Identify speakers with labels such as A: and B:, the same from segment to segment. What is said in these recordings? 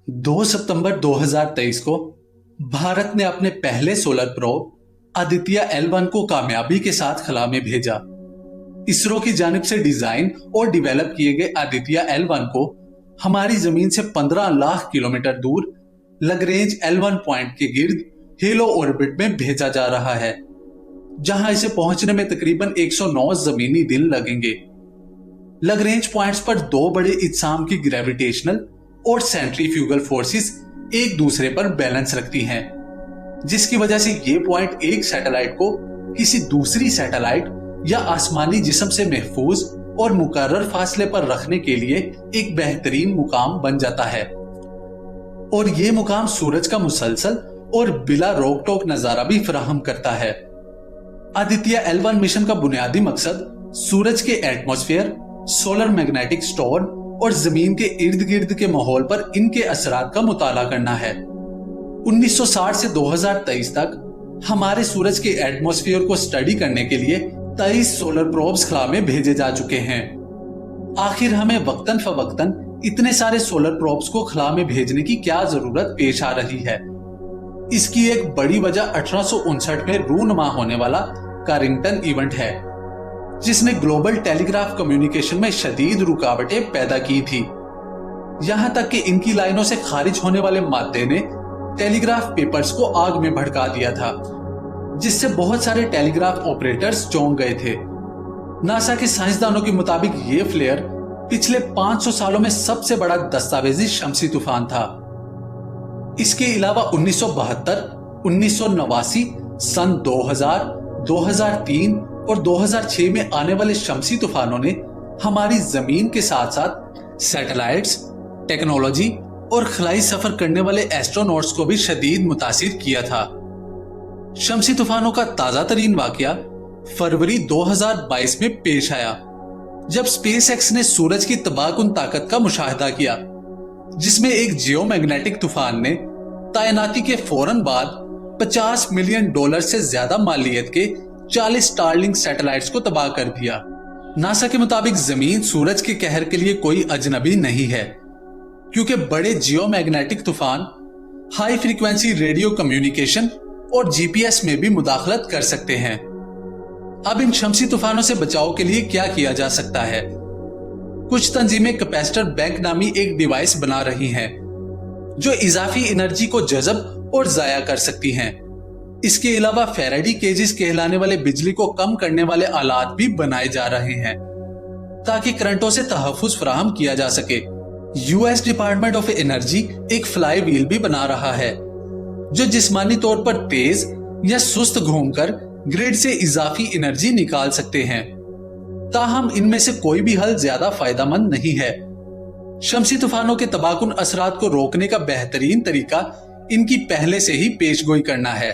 A: 2 सितंबर 2023 को भारत ने अपने पहले सोलर प्रोब आदित्य L1 को कामयाबी के साथ खला में भेजा। इसरो की जानिब से डिजाइन और डेवलप किए गए आदित्य L1 को हमारी जमीन से 15 लाख किलोमीटर दूर लग्रेंज L1 पॉइंट के गिर्द हेलो ऑर्बिट में भेजा जा रहा है, जहां इसे पहुंचने में तकरीबन 109 जमीनी दिन लगेंगे। लग्रेंज पॉइंट्स पर दो बड़े इत्साम की ग्रेविटेशनल और सेंट्रीफ्यूगल फोर्सेस एक दूसरे पर बैलेंस रखती हैं, जिसकी वजह से ये पॉइंट एक सैटेलाइट को किसी दूसरी सैटेलाइट या आसमानी जिस्म से महफूज और मुकर्रर फासले पर रखने के लिए एक बेहतरीन मुकाम बन जाता है। और ये मुकाम सूरज का मुसलसल और बिला रोक टोक नजारा भी फराहम करता है। आदित्य L1 मिशन का बुनियादी मकसद सूरज के एटमॉस्फेयर, सोलर मैग्नेटिक स्टॉर्म और जमीन के इर्द गिर्द के माहौल पर इनके असरात का मुताला करना है। 1960 से 2023 तक हमारे सूरज के एटमॉस्फेयर को स्टडी करने के लिए 23 सोलर प्रोब्स खला में भेजे जा चुके हैं। आखिर हमें वक्तन फवक्तन इतने सारे सोलर प्रोब्स को खला में भेजने की क्या जरूरत पेश आ रही है? इसकी एक बड़ी वजह 1859 में रूनुमा होने वाला कारिंगटन इवेंट है, जिसने ग्लोबल टेलीग्राफ कम्युनिकेशन में शदीद रुकावटें पैदा की थी। यहां तक कि इनकी लाइनों से खारिज होने वाले मादे ने टेलीग्राफ पेपर्स को आग में भड़का दिया था, जिससे बहुत सारे टेलीग्राफ ऑपरेटर्स चौंक गए थे। नासा के साइंसदानों के मुताबिक ये फ्लेयर पिछले 500 सालों में सबसे बड़ा दस्तावेजी शमसी तूफान था। इसके अलावा 1972, 1989, सन 2000, 2003 और 2006 में आने वाले शमसी तूफानों ने हमारी जमीन के साथ साथ सैटेलाइट्स, टेक्नोलॉजी और खलाई सफर करने वाले एस्ट्रोनॉट्स को भी शदीद मुतासिर किया था। शमसी तूफानों का ताजा तरीन वाकया फरवरी 2022 में पेश आया, जब स्पेसएक्स ने सूरज की तबाहकुन ताकत का मुशाहिदा किया, जिसमें एक जियोमैग्नेटिक तूफान ने तैनाती के फौरन बाद $50 मिलियन से ज्यादा मालियत के 40 स्टारलिंक सैटेलाइट्स को तबाह कर दिया। नासा के मुताबिक जमीन सूरज के कहर के लिए कोई अजनबी नहीं है, क्योंकि बड़े जियोमैग्नेटिक तूफान हाई फ्रीक्वेंसी रेडियो कम्युनिकेशन और जीपीएस में भी मुदाखलत कर सकते हैं। अब इन शमसी तूफानों से बचाव के लिए क्या किया जा सकता है? कुछ तंजीमें कैपेसिटर बैंक नामी एक डिवाइस बना रही हैं, जो इजाफी एनर्जी को जज़ब और जाया कर सकती हैं। इसके अलावा फैराडी केजेस कहलाने वाले बिजली को कम करने वाले आलात भी बनाए जा रहे हैं, ताकि करंटों से तहफ्फुज फराहम किया जा सके। यूएस डिपार्टमेंट ऑफ एनर्जी एक फ्लाई व्हील भी बना रहा है, जो जिस्मानी तौर पर तेज या सुस्त घूमकर ग्रिड से इजाफी एनर्जी निकाल सकते हैं। ताहम इनमें से कोई भी हल ज्यादा फायदेमंद नहीं है। शमसी तूफानों के तबाहकुन असरात को रोकने का बेहतरीन तरीका इनकी पहले से ही पेशगोई करना है।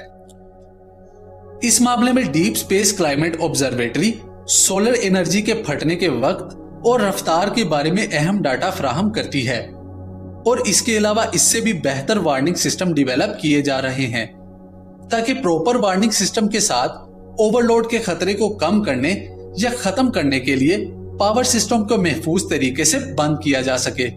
A: इस मामले में deep space climate observatory solar energy के फटने के वक्त और रफ्तार के बारे में अहम डाटा फराहम करती है, और इसके अलावा इससे भी बेहतर वार्निंग सिस्टम डेवलप किए जा रहे हैं, ताकि प्रॉपर वार्निंग सिस्टम के साथ ओवरलोड के खतरे को कम करने या खत्म करने के लिए पावर सिस्टम को महफूज तरीके से बंद किया जा सके।